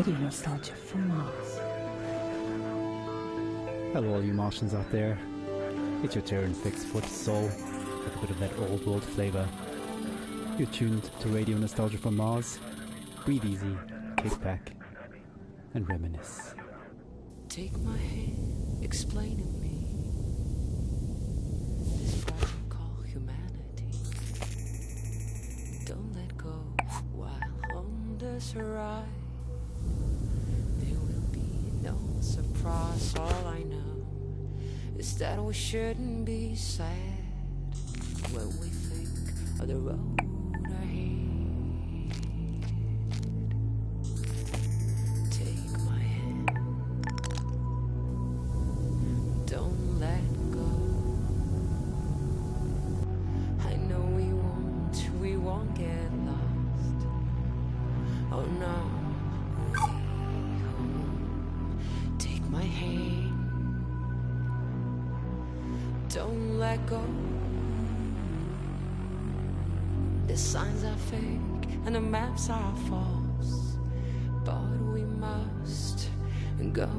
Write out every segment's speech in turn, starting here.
Radio nostalgia from Mars. Hello all you Martians out there. It's your turn, fixed-foot soul, with a bit of that old world flavour. You're tuned to Radio Nostalgia from Mars. Breathe easy, kick back, and reminisce. Take my hand, explain to me this project called humanity. Don't let go while on this ride. There will be no surprise. All I know is that we shouldn't be sad when we think of the road ahead. Take my hand, don't let go. I know we won't get lost. Oh no, we won't. Take my hand. Don't let go. The signs are fake and the maps are false, but we must go.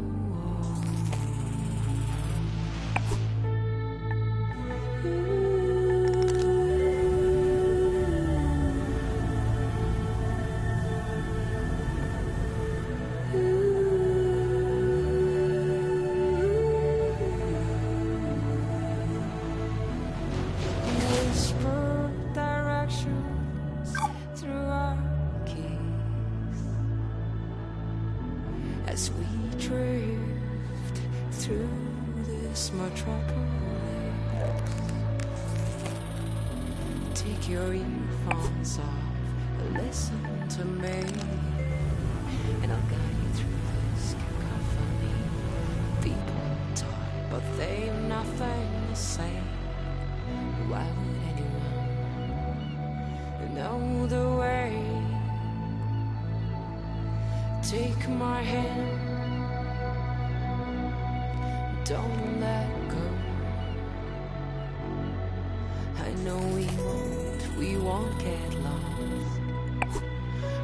Take my hand, don't let go. I know we won't get lost.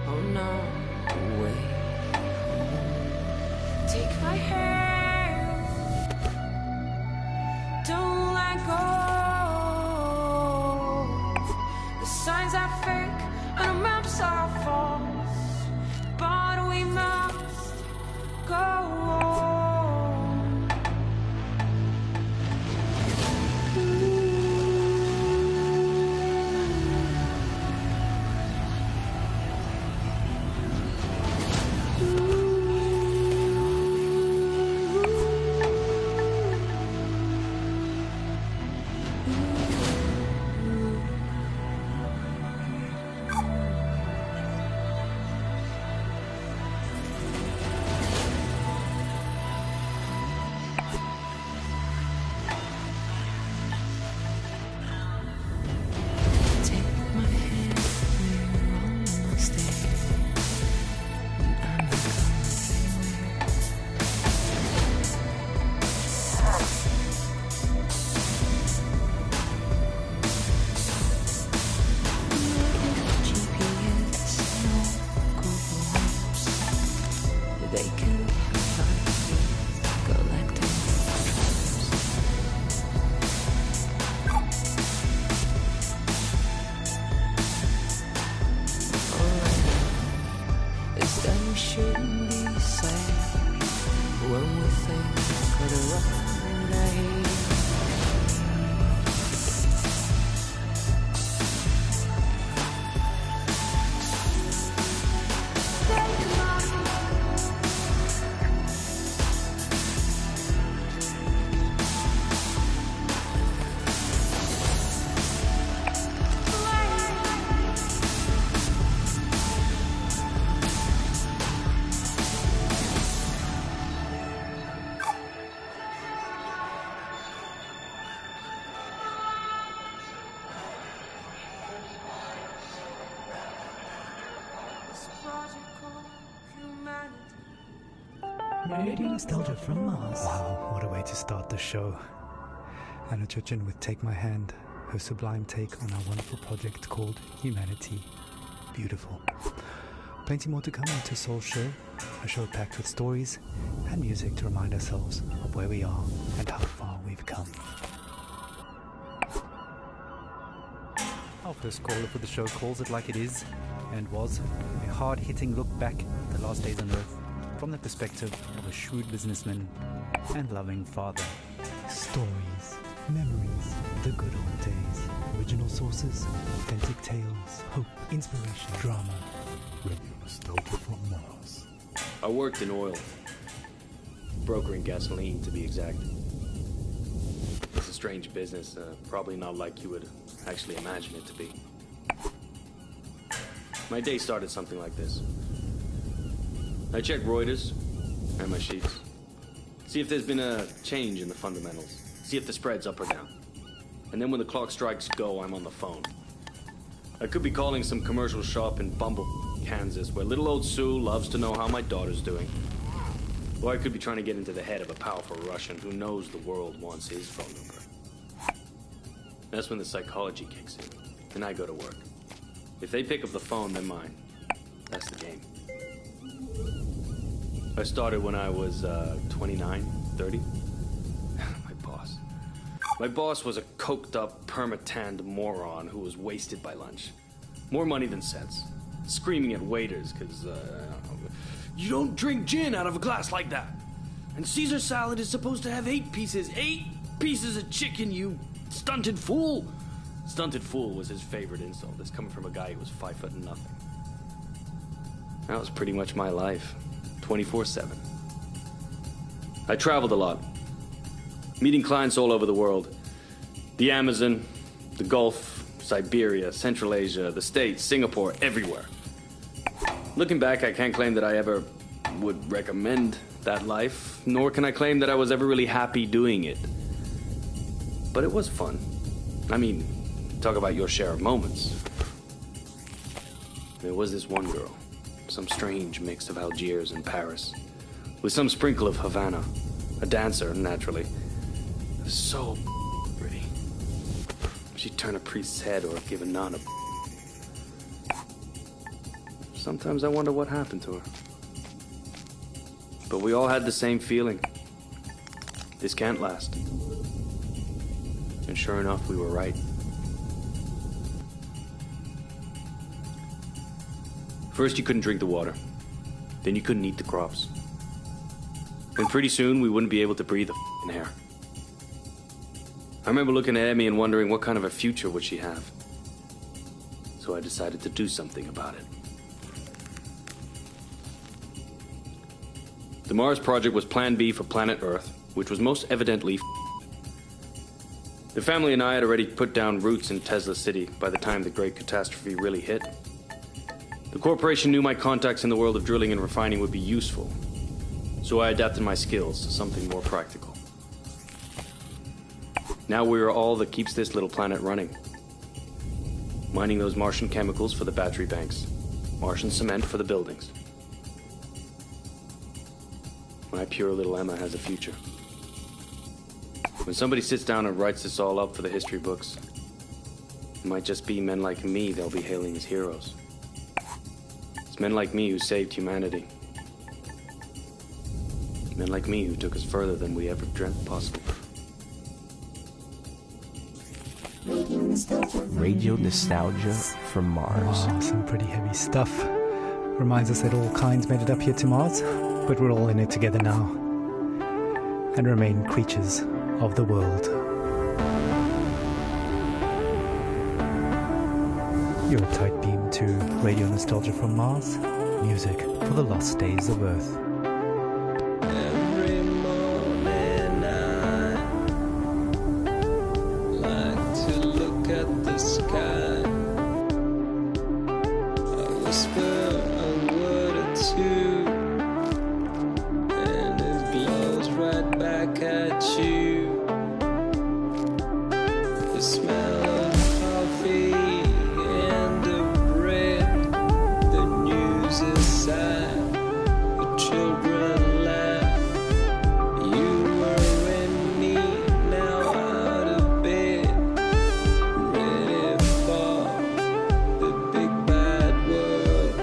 Oh no, wait. Take my hand, don't let go. The signs are fake and the maps are false, but we must go on. Radio Nostalgia from Mars. Wow, what a way to start the show. Anna Chuchin with Take My Hand, her sublime take on our wonderful project called Humanity. Beautiful. Plenty more to come into Soul Show, a show packed with stories and music to remind ourselves of where we are and how far we've come. Our first caller for the show calls it like it is and was a hard-hitting look back at the last days on Earth from the perspective of a shrewd businessman and loving father. Stories, memories, the good old days, original sources, authentic tales, hope, inspiration, drama. Radio Nostalgia from Mars. I worked in oil, brokering gasoline to be exact. It's a strange business, probably not like you would actually imagine it to be. My day started something like this. I check Reuters and my sheets. See if there's been a change in the fundamentals. See if the spread's up or down. And then when the clock strikes go, I'm on the phone. I could be calling some commercial shop in Bumble, Kansas, where little old Sue loves to know how my daughter's doing. Or I could be trying to get into the head of a powerful Russian who knows the world wants his phone number. That's when the psychology kicks in, and I go to work. If they pick up the phone, they're mine. That's the game. I started when I was 29, 30. My boss was a coked-up, perma-tanned moron who was wasted by lunch. More money than sense. Screaming at waiters because, you don't drink gin out of a glass like that. And Caesar salad is supposed to have 8 pieces. 8 pieces of chicken, you stunted fool. Stunted fool was his favorite insult. It's coming from a guy who was 5 foot and nothing. That was pretty much my life. 24/7. I traveled a lot. Meeting clients all over the world. The Amazon, the Gulf, Siberia, Central Asia, the States, Singapore, everywhere. Looking back, I can't claim that I ever would recommend that life, nor can I claim that I was ever really happy doing it. But it was fun. I mean, talk about your share of moments. There was this one girl, some strange mix of Algiers and Paris, with some sprinkle of Havana, a dancer, naturally. So pretty. She'd turn a priest's head or give a nun a... Sometimes I wonder what happened to her. But we all had the same feeling. This can't last. And sure enough, we were right. First, you couldn't drink the water. Then you couldn't eat the crops. And pretty soon, we wouldn't be able to breathe the f***ing air. I remember looking at Emmy and wondering what kind of a future would she have. So I decided to do something about it. The Mars project was Plan B for planet Earth, which was most evidently The family and I had already put down roots in Tesla City by the time the great catastrophe really hit. The corporation knew my contacts in the world of drilling and refining would be useful, so I adapted my skills to something more practical. Now we are all that keeps this little planet running. Mining those Martian chemicals for the battery banks, Martian cement for the buildings. My pure little Emma has a future. When somebody sits down and writes this all up for the history books, it might just be men like me they'll be hailing as heroes. It's men like me who saved humanity. Men like me who took us further than we ever dreamt possible. Radio Nostalgia from Mars. Wow, some pretty heavy stuff. Reminds us that all kinds made it up here to Mars, but we're all in it together now, and remain creatures of the world. You're a tight beam to Radio Nostalgia from Mars, music for the lost days of Earth. Every morning I like to look at the sky. I whisper a word or two, and it blows right back at you. The smell of coffee and of bread, the news is sad, the children laugh. You were in me, now out of bed, ready for the big bad world.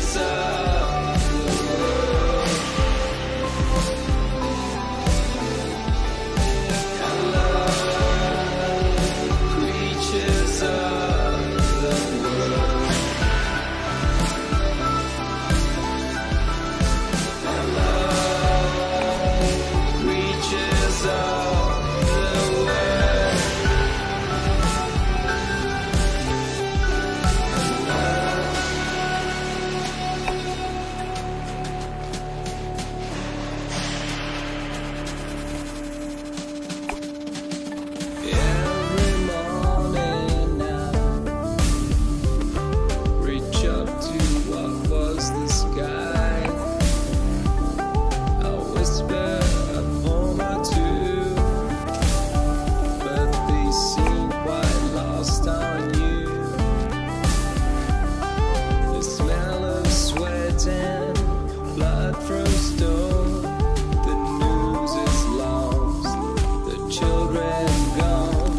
Creatures of the world. Hello, creatures of the world. Creatures of the world. Every morning I reach up to what was the sky. I whisper a poem or two, but they seem quite lost on you. The smell of sweat and blood from stone. The news is lost, the children gone.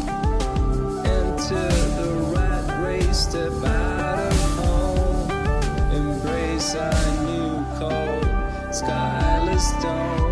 Enter the rat race, step out of home. Embrace our new cold, skyless dawn.